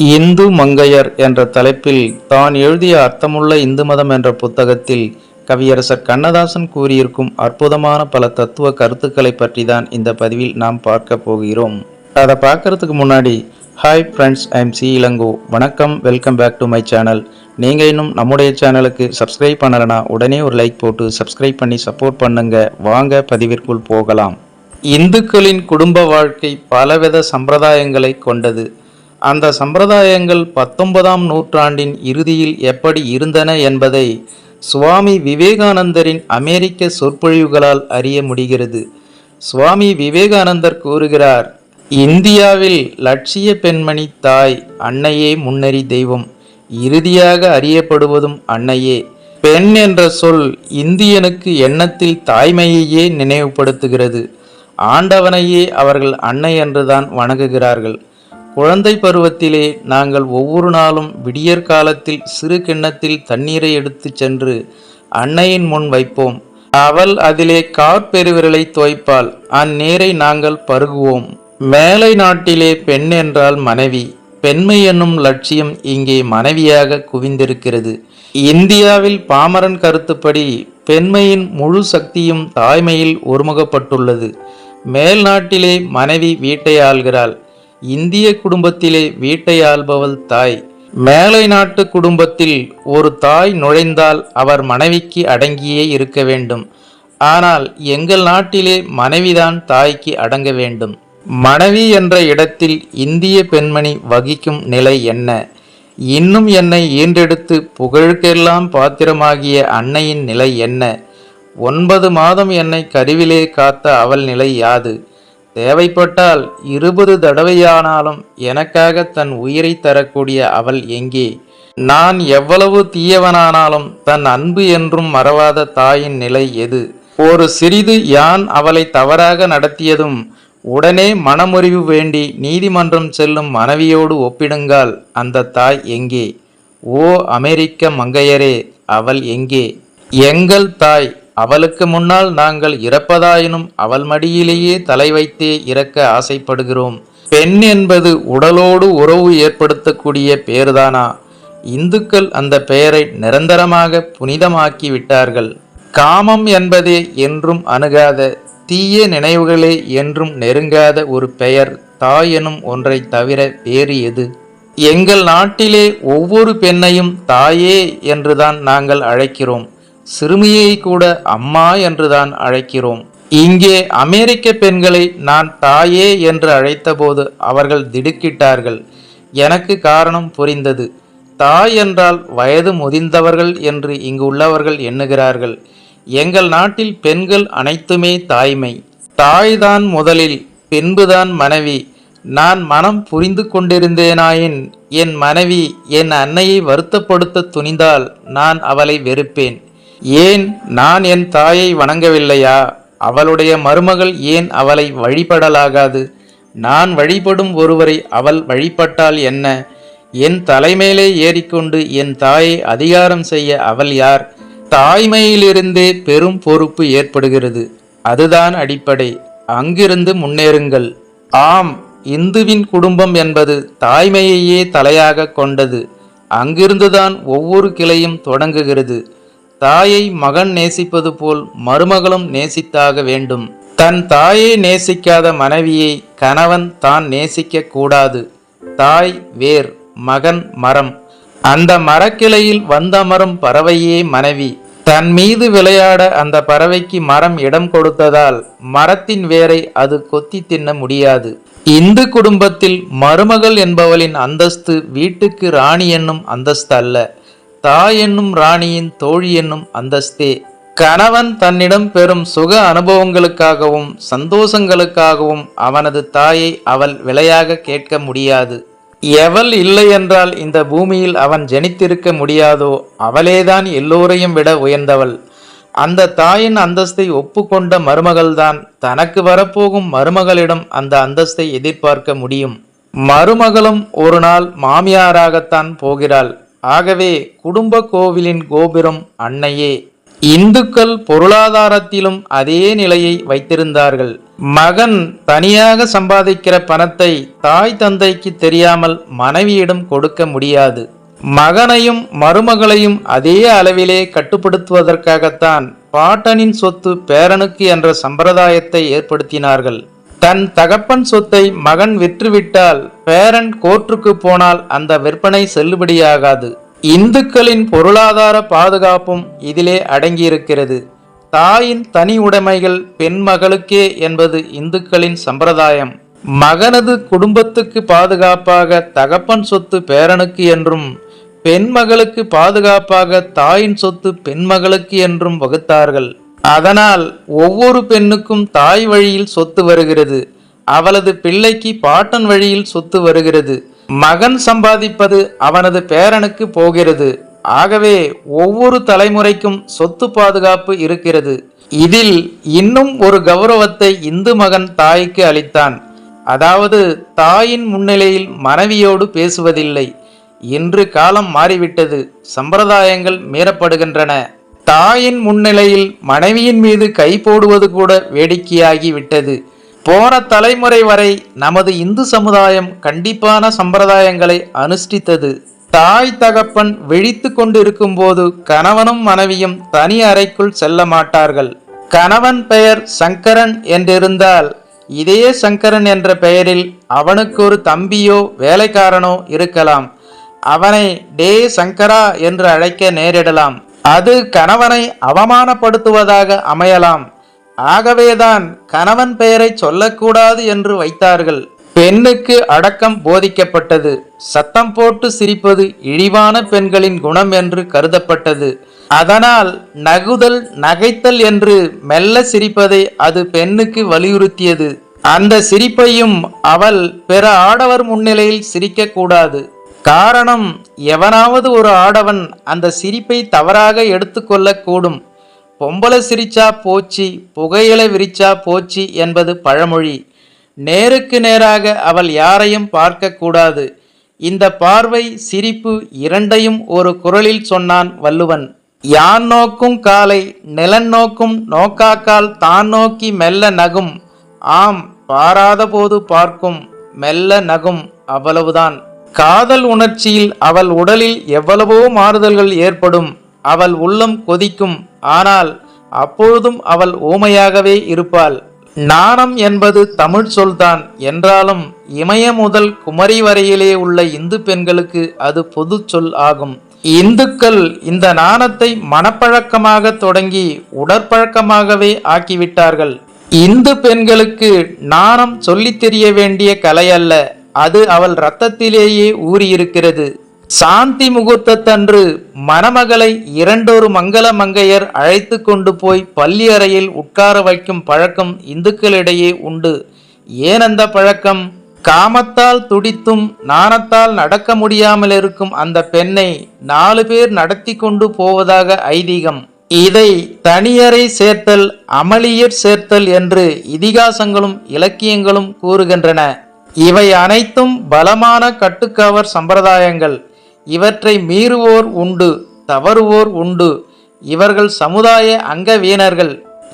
இந்து மங்கையர் என்ற தலைப்பில் தான் எழுதிய அர்த்தமுள்ள இந்து மதம் என்ற புத்தகத்தில் கவியரசர் கண்ணதாசன் கூறியிருக்கும் அற்புதமான பல தத்துவ கருத்துக்களை பற்றி தான் இந்த பதிவில் நாம் பார்க்க போகிறோம். அதை பார்க்கறதுக்கு முன்னாடி hi friends, I'm C Ilango. வணக்கம், welcome back to my channel. நீங்கள் இன்னும் நம்முடைய சேனலுக்கு சப்ஸ்கிரைப் பண்ணலைன்னா உடனே ஒரு லைக் போட்டு சப்ஸ்கிரைப் பண்ணி சப்போர்ட் பண்ணுங்க. வாங்க பதிவிற்குள் போகலாம். இந்துக்களின் குடும்ப வாழ்க்கை பலவித சம்பிரதாயங்களை கொண்டது. அந்த சம்பிரதாயங்கள் 19ஆம் நூற்றாண்டின் இறுதியில் எப்படி இருந்தன என்பதை சுவாமி விவேகானந்தரின் அமெரிக்க சொற்பொழிவுகளால் அறிய முடிகிறது. சுவாமி விவேகானந்தர் கூறுகிறார், இந்தியாவில் லட்சிய பெண்மணி தாய், அன்னையே முன்னறி தெய்வம், இறுதியாக அறியப்படுவதும் அன்னையே. பெண் என்ற சொல் இந்தியனுக்கு எண்ணத்தில் தாய்மையையே நினைவுபடுத்துகிறது. ஆண்டவனையே அவர்கள் அன்னை என்றுதான் வணங்குகிறார்கள். குழந்தை பருவத்திலே நாங்கள் ஒவ்வொரு நாளும் விடியற் காலத்தில் சிறு கிண்ணத்தில் தண்ணீரை எடுத்து சென்று அன்னையின் முன் வைப்போம். அவள் அதிலே காற்பெருவிரலை தோய்ப்பாள். அந்நீரை நாங்கள் பருகுவோம். மேலை நாட்டிலே பெண் என்றால் மனைவி. பெண்மை என்னும் லட்சியம் இங்கே மனைவியாக குவிந்திருக்கிறது. இந்தியாவில் பாமரன் கருத்துப்படி பெண்மையின் முழு சக்தியும் தாய்மையில் ஒருமுகப்பட்டுள்ளது. மேல் நாட்டிலே மனைவி வீட்டை ஆள்கிறாள். இந்திய குடும்பத்திலே வீட்டை ஆள்பவள் தாய். மேலை நாட்டு குடும்பத்தில் ஒரு தாய் நுழைந்தால் அவர் மனைவிக்கு அடங்கியே இருக்க வேண்டும். ஆனால் எங்கள் நாட்டிலே மனைவிதான் தாய்க்கு அடங்க வேண்டும். மனைவி என்ற இடத்தில் இந்திய பெண்மணி வகிக்கும் நிலை என்ன? இன்னும் என்னை ஈன்றெடுத்து புகழுக்கெல்லாம் பாத்திரமாகிய அன்னையின் நிலை என்ன? 9 மாதம் என்னை கருவிலே காத்த அவள் நிலை யாது? தேவைப்பட்டால் 20 தடவையானாலும் எனக்காக தன் உயிரை தரக்கூடிய அவள் எங்கே? நான் எவ்வளவு தீயவனானாலும் தன் அன்பு என்றும் மறவாத தாயின் நிலை எது? ஒரு சிறிது யான் அவளை தவறாக நடத்தியதும் உடனே மனமுறிவு வேண்டி நீதிமன்றம் செல்லும் மனைவியோடு ஒப்பிடுங்கால் அந்த தாய் எங்கே? ஓ அமெரிக்க மங்கையரே, அவள் எங்கே? எங்கள் தாய். அவளுக்கு முன்னால் நாங்கள் இறப்பதாயினும் அவள் மடியிலேயே தலை வைத்தே இறக்க ஆசைப்படுகிறோம். பெண் என்பது உடலோடு உறவு ஏற்படுத்தக்கூடிய பெயர்தானா? இந்துக்கள் அந்த பெயரை நிரந்தரமாக புனிதமாக்கி விட்டார்கள். காமம் என்பதே என்றும் அணுகாத, தீய நினைவுகளே என்றும் நெருங்காத ஒரு பெயர் தாய் எனும் ஒன்றை தவிர வேறு எது? எங்கள் நாட்டிலே ஒவ்வொரு பெண்ணையும் தாயே என்றுதான் நாங்கள் அழைக்கிறோம். சிறுமியை கூட அம்மா என்றுதான் அழைக்கிறோம். இங்கே அமெரிக்க பெண்களை நான் தாயே என்று அழைத்தபோது அவர்கள் திடுக்கிட்டார்கள். எனக்கு காரணம் புரிந்தது. தாய் என்றால் வயது முதிர்ந்தவர்கள் என்று இங்கு உள்ளவர்கள் எண்ணுகிறார்கள். எங்கள் நாட்டில் பெண்கள் அனைத்துமே தாய்மை. தாய்தான் முதலில், பின்புதான் மனைவி. நான் மனம் புரிந்து கொண்டிருந்தேனாயின் என் மனைவி என் அன்னையை வருத்தப்படுத்த துணிந்தால் நான் அவளை வெறுப்பேன். ஏன் நான் என் தாயை வணங்கவில்லையா? அவளுடைய மருமகள் ஏன் அவளை வழிபடலாகாது? நான் வழிபடும் ஒருவரை அவள் வழிபட்டால் என்ன? என் தலைமையிலே ஏறிக்கொண்டு என் தாயை அதிகாரம் செய்ய அவள் யார்? தாய்மையிலிருந்தே பெரும் பொறுப்பு ஏற்படுகிறது. அதுதான் அடிப்படை. அங்கிருந்து முன்னேறுங்கள். ஆம், இந்துவின் குடும்பம் என்பது தாய்மையையே தலையாக கொண்டது. அங்கிருந்துதான் ஒவ்வொரு கிளையும் தொடங்குகிறது. தாயை மகன் நேசிப்பது போல் மருமகளும் நேசித்தாக வேண்டும். தன் தாயை நேசிக்காத மனைவியை கணவன் தான் நேசிக்க கூடாது. தாய் வேர், மகன் மரம். அந்த மரக்கிளையில் வந்தமரும் பறவையே மனைவி. தன் மீது விளையாட அந்த பறவைக்கு மரம் இடம் கொடுத்ததால் மரத்தின் வேரை அது கொத்தி தின்ன முடியாது. இந்து குடும்பத்தில் மருமகள் என்பவளின் அந்தஸ்து வீட்டுக்கு ராணி என்னும் அந்தஸ்து அல்ல, தாய் என்னும் ராணியின் தோழி என்னும் அந்தஸ்தே. கணவன் தன்னிடம் பெறும் சுக அனுபவங்களுக்காகவும் சந்தோஷங்களுக்காகவும் அவனது தாயை அவள் விலையாக கேட்க முடியாது. எவள் இல்லை என்றால் இந்த பூமியில் அவன் ஜனித்திருக்க முடியாதோ அவளேதான் எல்லோரையும் விட உயர்ந்தவள். அந்த தாயின் அந்தஸ்தை ஒப்புக்கொண்ட மருமகள்தான் தனக்கு வரப்போகும் மருமகளிடம் அந்த அந்தஸ்தை எதிர்பார்க்க முடியும். மருமகளும் ஒரு நாள் மாமியாராகத்தான் போகிறாள். ஆகவே குடும்ப கோவிலின் கோபுரம் அன்னையே. இந்துக்கள் பொருளாதாரத்திலும் அதே நிலையை வைத்திருந்தார்கள். மகன் தனியாக சம்பாதிக்கிற பணத்தை தாய் தந்தைக்கு தெரியாமல் மனைவியிடம் கொடுக்க முடியாது. மகனையும் மருமகளையும் அதே அளவிலே கட்டுப்படுத்துவதற்காகத்தான் பாட்டனின் சொத்து பேரனுக்கு என்ற சம்பிரதாயத்தை ஏற்படுத்தினார்கள். தன் தகப்பன் சொத்தை மகன் விற்றுவிட்டால் பேரன் கோர்ட்டுக்கு போனால் அந்த விற்பனை செல்லுபடியாகாது. இந்துக்களின் பொருளாதார பாதுகாப்பும் இதிலே அடங்கியிருக்கிறது. தாயின் தனி உடைமைகள் பெண் மகளுக்கே என்பது இந்துக்களின் சம்பிரதாயம். மகனது குடும்பத்துக்கு பாதுகாப்பாக தகப்பன் சொத்து பேரனுக்கு என்றும், பெண் மகளுக்கு பாதுகாப்பாக தாயின் சொத்து பெண் மகளுக்கு என்றும் வகுத்தார்கள். அதனால் ஒவ்வொரு பெண்ணுக்கும் தாய் வழியில் சொத்து வருகிறது, அவளது பிள்ளைக்கு பாட்டன் வழியில் சொத்து வருகிறது. மகன் சம்பாதிப்பது அவனது பேரனுக்கு போகிறது. ஆகவே ஒவ்வொரு தலைமுறைக்கும் சொத்து பாதுகாப்பு இருக்கிறது. இதில் இன்னும் ஒரு கௌரவத்தை இந்து மகன் தாய்க்கு அளித்தான். அதாவது தாயின் முன்னிலையில் மனைவியோடு பேசுவதில்லை. இன்று காலம் மாறிவிட்டது, சம்பிரதாயங்கள் மீறப்படுகின்றன. தாயின் முன்னிலையில் மனைவியின் மீது கை போடுவது கூட வேடிக்கையாகி விட்டது. போன தலைமுறை வரை நமது இந்து சமுதாயம் கண்டிப்பான சம்பிரதாயங்களை அனுஷ்டித்தது. தாய் தகப்பன் விழித்து கொண்டிருக்கும் போது கணவனும் மனைவியும் தனி அறைக்குள் செல்ல மாட்டார்கள். கணவன் பெயர் சங்கரன் என்றிருந்தால் இதே சங்கரன் என்ற பெயரில் அவனுக்கு ஒரு தம்பியோ வேலைக்காரனோ இருக்கலாம். அவனை டே சங்கரா என்று அழைக்க நேரிடலாம். அது கணவனை அவமானப்படுத்துவதாக அமையலாம். ஆகவேதான் கணவன் பெயரை சொல்லக்கூடாது என்று வைத்தார்கள். பெண்ணுக்கு அடக்கம் போதிக்கப்பட்டது. சத்தம் போட்டு சிரிப்பது இழிவான பெண்களின் குணம் என்று கருதப்பட்டது. அதனால் நகுதல் நகைத்தல் என்று மெல்ல சிரிப்பதை அது பெண்ணுக்கு வலியுறுத்தியது. அந்த சிரிப்பையும் அவள் பிற ஆடவர் முன்னிலையில் சிரிக்க கூடாது. காரணம், எவனாவது ஒரு ஆடவன் அந்த சிரிப்பை தவறாக எடுத்துக்கொள்ள கூடும். பொம்பளை சிரிச்சா போச்சு, புகையிலை விரிச்சா போச்சு என்பது பழமொழி. நேருக்கு நேராக அவள் யாரையும் பார்க்க கூடாது. இந்த பார்வை, சிரிப்பு இரண்டையும் ஒரு குரலில் சொன்னான் வள்ளுவன். யான் நோக்கும் காலை நிலன் நோக்கும் நோக்காக்கால் தான் நோக்கி மெல்ல நகும். ஆம், பாராத போது பார்க்கும், மெல்ல நகும், அவ்வளவுதான். காதல் உணர்ச்சியில் அவள் உடலில் எவ்வளவோ மாறுதல்கள் ஏற்படும். அவள் உள்ளம் கொதிக்கும். ஆனால் அப்பொழுதும் அவள் ஊமையாகவே இருப்பாள். நாணம் என்பது தமிழ் சொல்தான் என்றாலும் இமய முதல் குமரி வரையிலே உள்ள இந்து பெண்களுக்கு அது பொது சொல் ஆகும். இந்துக்கள் இந்த நாணத்தை மனப்பழக்கமாக தொடங்கி உடற்பழக்கமாகவே ஆக்கிவிட்டார்கள். இந்து பெண்களுக்கு நாணம் சொல்லித் தெரிய வேண்டிய கலை அல்ல, அது அவள் இரத்தத்திலேயே ஊறியிருக்கிறது. சாந்தி முகூர்த்தத்தன்று மணமகளை இரண்டொரு மங்கள மங்கையர் அழைத்து கொண்டு போய் பள்ளி அறையில் உட்கார வைக்கும் பழக்கம் இந்துக்களிடையே உண்டு. ஏன் அந்த பழக்கம்? காமத்தால் துடித்தும் நாணத்தால் நடக்க முடியாமல் இருக்கும் அந்த பெண்ணை 4 பேர் நடத்தி கொண்டு போவதாக ஐதீகம். இதை தனியறை சேர்த்தல், அமளியர் சேர்த்தல் என்று இதிகாசங்களும் இலக்கியங்களும் கூறுகின்றன. இவை அனைத்தும் பலமான கட்டுக்காவற் சம்பிரதாயங்கள். இவற்றை மீறுவோர் உண்டு, தவறுவோர் உண்டு. இவர்கள் சமுதாய அங்கவீனர்கள்.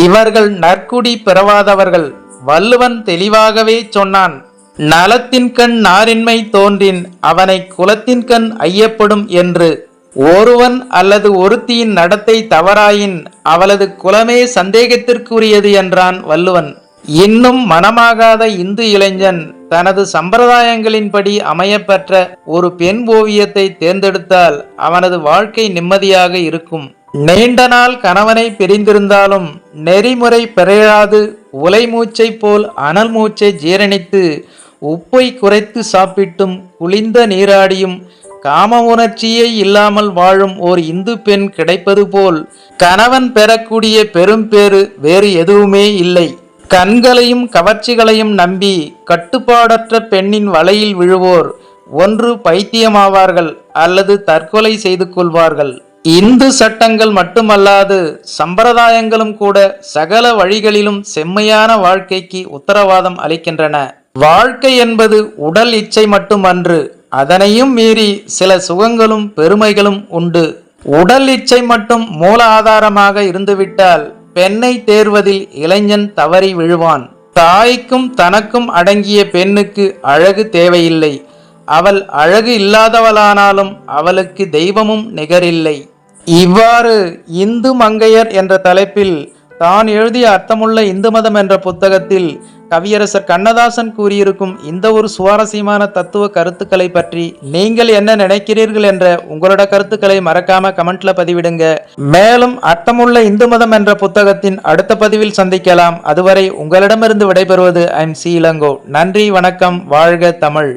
இவர்கள் நற்குடி பிறவாதவர்கள். வள்ளுவன் தெளிவாகவே சொன்னான், நலத்தின்கண் நாரின்மை தோன்றின் அவனை குலத்தின்கண் ஐயப்படும் என்று. ஒருவன் அல்லது ஒருத்தியின் நடத்தை தவறாயின் அவளது குலமே சந்தேகத்திற்குரியது என்றான் வள்ளுவன். இன்னும் மனமாகாத இந்து இளைஞன் தனது சம்பிரதாயங்களின்படி அமையப்பெற்ற ஒரு பெண் ஓவியத்தை தேர்ந்தெடுத்தால் அவனது வாழ்க்கை நிம்மதியாக இருக்கும். நீண்ட நாள் கணவனை பிரிந்திருந்தாலும் நெறிமுறை பிறழாது உலை மூச்சை போல் அனல் மூச்சை ஜீரணித்து உப்பை குறைத்து சாப்பிட்டும் குளிர்ந்த நீராடியும் காம உணர்ச்சியே இல்லாமல் வாழும் ஓர் இந்து பெண் கிடைப்பது போல் கணவன் பெறக்கூடிய பெரும் பேறு வேறு எதுவுமே இல்லை. கண்களையும் கவர்ச்சிகளையும் நம்பி கட்டுப்பாடற்ற பெண்ணின் வலையில் விழுவோர் ஒன்று பைத்தியமாவார்கள் அல்லது தற்கொலை செய்து கொள்வார்கள். இந்து சட்டங்கள் மட்டுமல்லாது சம்பிரதாயங்களும் கூட சகல வழிகளிலும் செம்மையான வாழ்க்கைக்கு உத்தரவாதம் அளிக்கின்றன. வாழ்க்கை என்பது உடல் இச்சை மட்டுமன்று, அதனையும் மீறி சில சுகங்களும் பெருமைகளும் உண்டு. உடல் இச்சை மட்டும் மூல ஆதாரமாக இருந்துவிட்டால் பெண்ணை தேர்வதில் இளைஞன் தவறி விழுவான். தாய்க்கும் தனக்கும் அடங்கிய பெண்ணுக்கு அழகு தேவையில்லை. அவள் அழகு இல்லாதவளானாலும் அவளுக்கு தெய்வமும் நிகரில்லை. இவ்வாறு இந்து மங்கையர் என்ற தலைப்பில் தான் எழுதிய அர்த்தமுள்ள இந்து மதம் என்ற புத்தகத்தில் கவியரசர் கண்ணதாசன் கூறியிருக்கும் இந்த ஒரு சுவாரஸ்யமான தத்துவ கருத்துக்களை பற்றி நீங்கள் என்ன நினைக்கிறீர்கள் என்ற உங்களோட கருத்துக்களை மறக்காம கமெண்ட்ல பதிவிடுங்க. மேலும் அர்த்தமுள்ள இந்து மதம் என்ற புத்தகத்தின் அடுத்த பதிவில் சந்திக்கலாம். அதுவரை உங்களிடமிருந்து விடைபெறுவது ஐம் சி இளங்கோ. நன்றி, வணக்கம், வாழ்க தமிழ்.